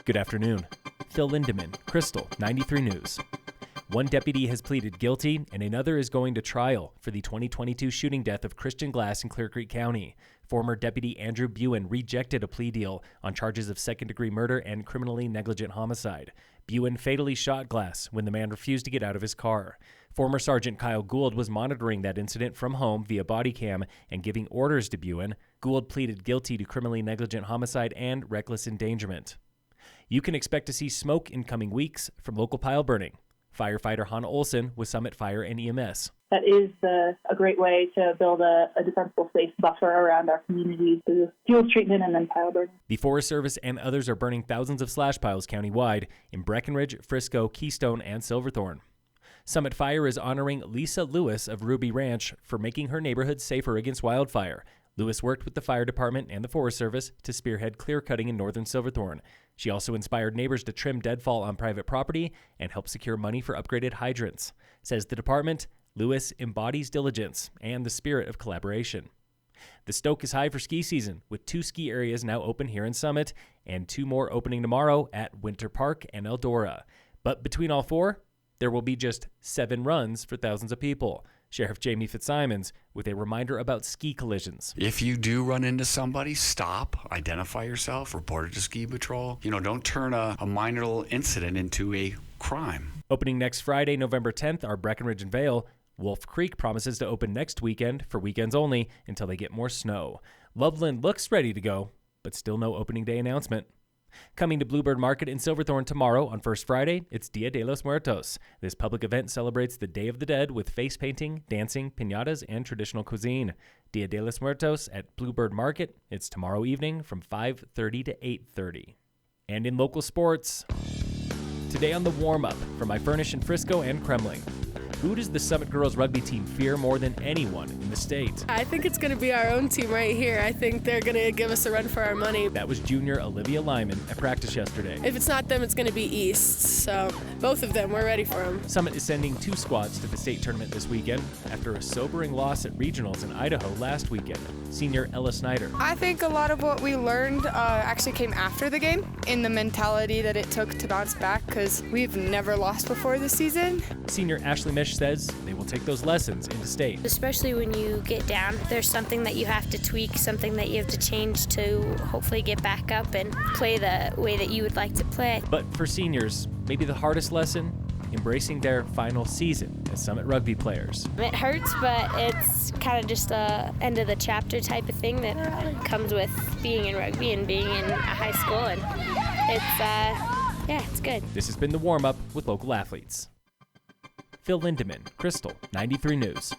Good afternoon. Phil Lindemann, Krystal, 93 News. One deputy has pleaded guilty and another is going to trial for the 2022 shooting death of Christian Glass in Clear Creek County. Former Deputy Andrew Buin rejected a plea deal on charges of second-degree murder and criminally negligent homicide. Buin fatally shot Glass when the man refused to get out of his car. Former Sergeant Kyle Gould was monitoring that incident from home via body cam and giving orders to Buin. Gould pleaded guilty to criminally negligent homicide and reckless endangerment. You can expect to see smoke in coming weeks from local pile burning. Firefighter Hannah Olsen with Summit Fire and EMS. That is a great way to build a defensible, safe buffer around our communities through fuels treatment and then pile burning. The Forest Service and others are burning thousands of slash piles countywide in Breckenridge, Frisco, Keystone, and Silverthorne. Summit Fire is honoring Lisa Lewis of Ruby Ranch for making her neighborhood safer against wildfire. Lewis worked with the fire department and the Forest Service to spearhead clear cutting in northern Silverthorne. She also inspired neighbors to trim deadfall on private property and help secure money for upgraded hydrants. Says the department, Lewis embodies diligence and the spirit of collaboration. The stoke is high for ski season, with 2 ski areas now open here in Summit and 2 more opening tomorrow at Winter Park and Eldora. But between all 4, there will be just 7 runs for thousands of people. Sheriff Jamie Fitzsimons with a reminder about ski collisions. If you do run into somebody, stop, identify yourself, report it to ski patrol. Don't turn a minor little incident into a crime. Opening next Friday, November 10th, are Breckenridge and Vale. Wolf Creek promises to open next weekend for weekends only until they get more snow. Loveland looks ready to go, but still no opening day announcement. Coming to Bluebird Market in Silverthorne tomorrow on First Friday, it's Dia de los Muertos. This public event celebrates the Day of the Dead with face painting, dancing, piñatas, and traditional cuisine. Dia de los Muertos at Bluebird Market. It's tomorrow evening from 5:30 to 8:30. And in local sports, today on the Warmup from my Furnish in Frisco and Kremling. Who does the Summit Girls Rugby team fear more than anyone in the state? I think it's going to be our own team right here. I think they're going to give us a run for our money. That was junior Olivia Lyman at practice yesterday. If it's not them, it's going to be East. So both of them, we're ready for them. Summit is sending 2 squads to the state tournament this weekend after a sobering loss at regionals in Idaho last weekend. Senior Ella Snyder. I think a lot of what we learned actually came after the game in the mentality that it took to bounce back because we've never lost before this season. Senior Ashley Mish says they will take those lessons into state. Especially when you get down, there's something that you have to tweak, something that you have to change to hopefully get back up and play the way that you would like to play. But for seniors, maybe the hardest lesson, embracing their final season as Summit Rugby players. It hurts, but it's kind of just a end of the chapter type of thing that comes with being in rugby and being in a high school, and it's good. This has been the Warm-Up with local athletes. Phil Lindemann, Krystal, 93 News.